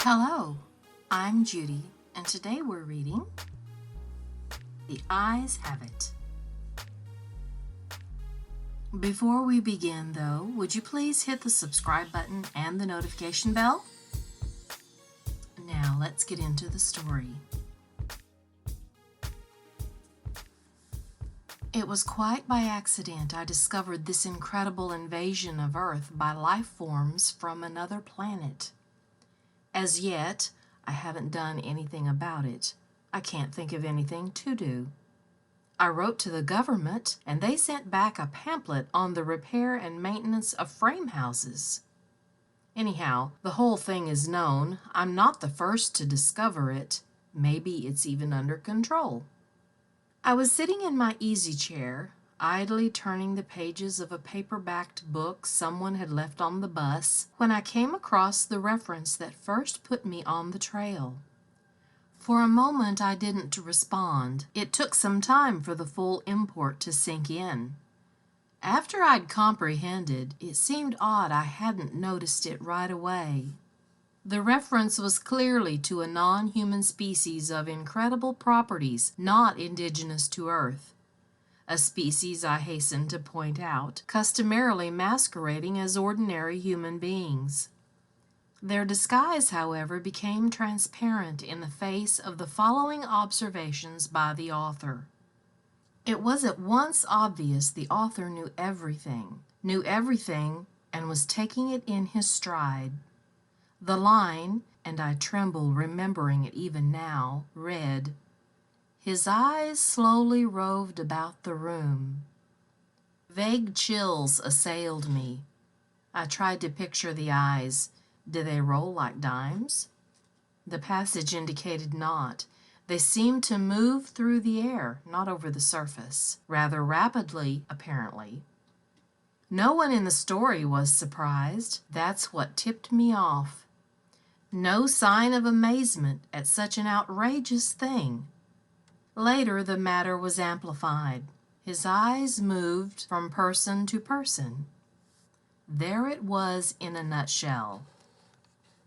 Hello, I'm Judy, and today we're reading The Eyes Have It. Before we begin, though, would you please hit the subscribe button and the notification bell? Now let's get into the story. It was quite by accident I discovered this incredible invasion of Earth by life forms from another planet. As yet, I haven't done anything about it. I can't think of anything to do. I wrote to the government, and they sent back a pamphlet on the repair and maintenance of frame houses. Anyhow, the whole thing is known. I'm not the first to discover it. Maybe it's even under control. I was sitting in my easy chair, idly turning the pages of a paper-backed book someone had left on the bus, when I came across the reference that first put me on the trail. For a moment I didn't respond. It took some time for the full import to sink in. After I'd comprehended, it seemed odd I hadn't noticed it right away. The reference was clearly to a non-human species of incredible properties not indigenous to Earth. A species, I hasten to point out, customarily masquerading as ordinary human beings. Their disguise, however, became transparent in the face of the following observations by the author. It was at once obvious the author knew everything and was taking it in his stride. The line, and I tremble remembering it even now, read, "His eyes slowly roved about the room." Vague chills assailed me. I tried to picture the eyes. Did they roll like dimes? The passage indicated not. They seemed to move through the air, not over the surface, rather rapidly, apparently. No one in the story was surprised. That's what tipped me off. No sign of amazement at such an outrageous thing. Later, the matter was amplified. His eyes moved from person to person. There it was in a nutshell.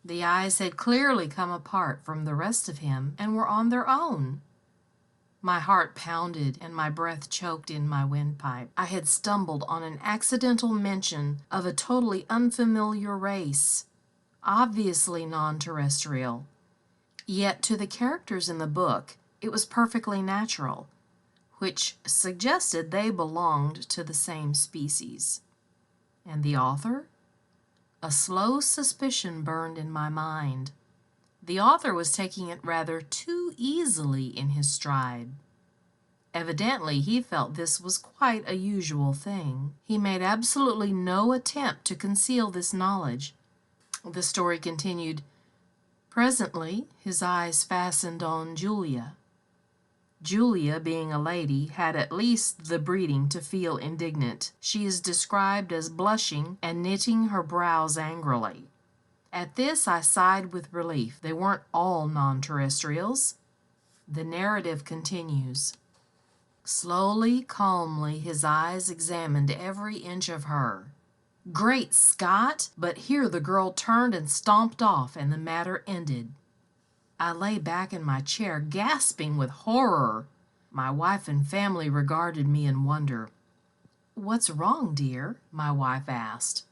The eyes had clearly come apart from the rest of him and were on their own. My heart pounded and my breath choked in my windpipe. I had stumbled on an accidental mention of a totally unfamiliar race, obviously non-terrestrial. Yet to the characters in the book, it was perfectly natural, which suggested they belonged to the same species. And the author? A slow suspicion burned in my mind. The author was taking it rather too easily in his stride. Evidently, he felt this was quite a usual thing. He made absolutely no attempt to conceal this knowledge. The story continued. Presently, his eyes fastened on Julia. Julia, being a lady, had at least the breeding to feel indignant. She is described as blushing and knitting her brows angrily. At this I sighed with relief. They weren't all non-terrestrials. The narrative continues. Slowly, calmly, his eyes examined every inch of her. Great Scott! But here the girl turned and stomped off, and the matter ended. I lay back in my chair, gasping with horror. My wife and family regarded me in wonder. "What's wrong, dear?" my wife asked.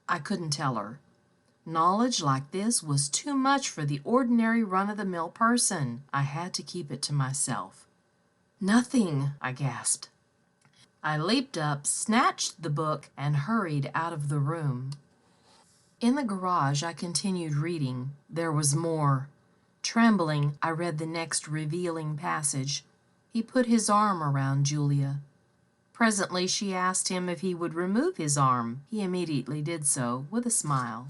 I couldn't tell her. Knowledge like this was too much for the ordinary run-of-the-mill person. I had to keep it to myself. "Nothing," I gasped. I leaped up, snatched the book, and hurried out of the room. In the garage, I continued reading. There was more. Trembling, I read the next revealing passage. He put his arm around Julia. Presently, she asked him if he would remove his arm. He immediately did so, with a smile.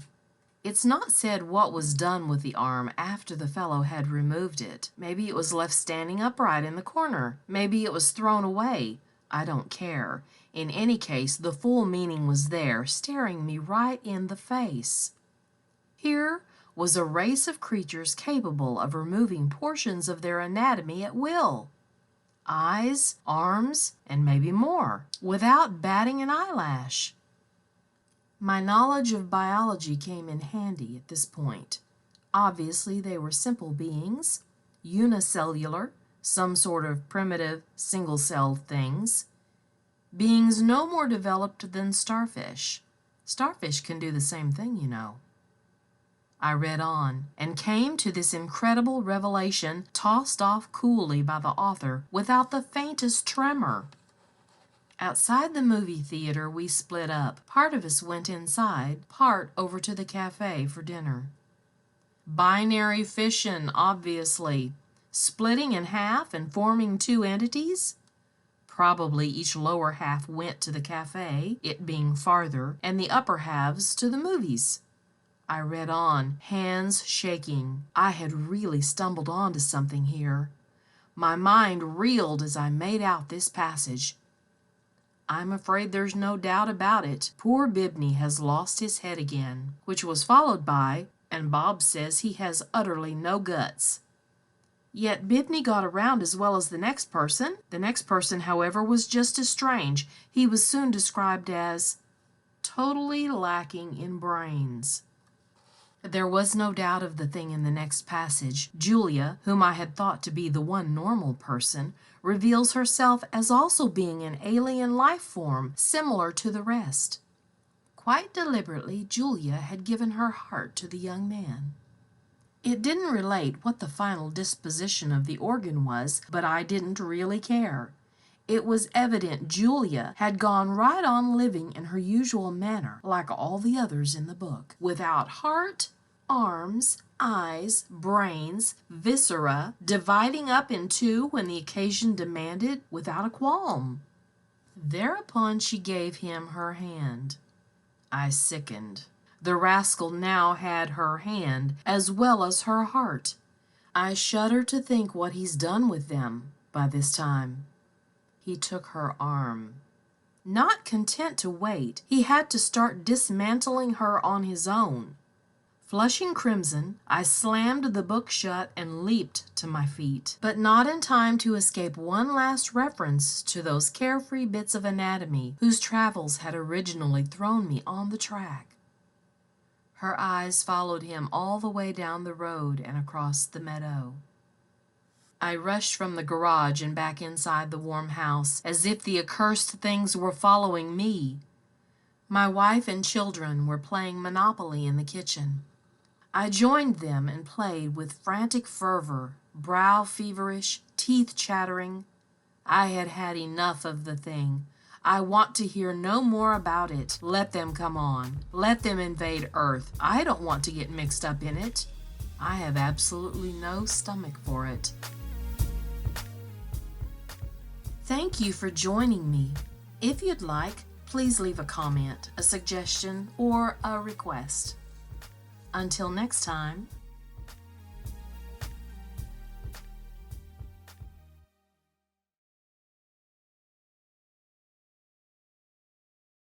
It's not said what was done with the arm after the fellow had removed it. Maybe it was left standing upright in the corner. Maybe it was thrown away. I don't care. In any case, the full meaning was there, staring me right in the face. Here was a race of creatures capable of removing portions of their anatomy at will. Eyes, arms, and maybe more, without batting an eyelash. My knowledge of biology came in handy at this point. Obviously, they were simple beings, unicellular, some sort of primitive single-celled things, beings no more developed than starfish. Starfish can do the same thing, you know. I read on and came to this incredible revelation, tossed off coolly by the author without the faintest tremor. Outside the movie theater, we split up. Part of us went inside, part over to the cafe for dinner. Binary fission, obviously. Splitting in half and forming two entities? Probably each lower half went to the cafe, it being farther, and the upper halves to the movies. I read on, hands shaking. I had really stumbled onto something here. My mind reeled as I made out this passage. I'm afraid there's no doubt about it. Poor Bibney has lost his head again, which was followed by, and Bob says he has utterly no guts. Yet Bibney got around as well as the next person. The next person, however, was just as strange. He was soon described as totally lacking in brains. There was no doubt of the thing in the next passage. Julia, whom I had thought to be the one normal person, reveals herself as also being an alien life form similar to the rest. Quite deliberately, Julia had given her heart to the young man. It didn't relate what the final disposition of the organ was, but I didn't really care. It was evident Julia had gone right on living in her usual manner, like all the others in the book, without heart, arms, eyes, brains, viscera, dividing up in two when the occasion demanded, without a qualm. Thereupon she gave him her hand. I sickened. The rascal now had her hand as well as her heart. I shudder to think what he's done with them by this time. He took her arm. Not content to wait, he had to start dismantling her on his own. Flushing crimson, I slammed the book shut and leaped to my feet, but not in time to escape one last reference to those carefree bits of anatomy whose travels had originally thrown me on the track. Her eyes followed him all the way down the road and across the meadow. I rushed from the garage and back inside the warm house, as if the accursed things were following me. My wife and children were playing Monopoly in the kitchen. I joined them and played with frantic fervor, brow feverish, teeth chattering. I had had enough of the thing. I want to hear no more about it. Let them come on. Let them invade Earth. I don't want to get mixed up in it. I have absolutely no stomach for it. Thank you for joining me. If you'd like, please leave a comment, a suggestion, or a request. Until next time.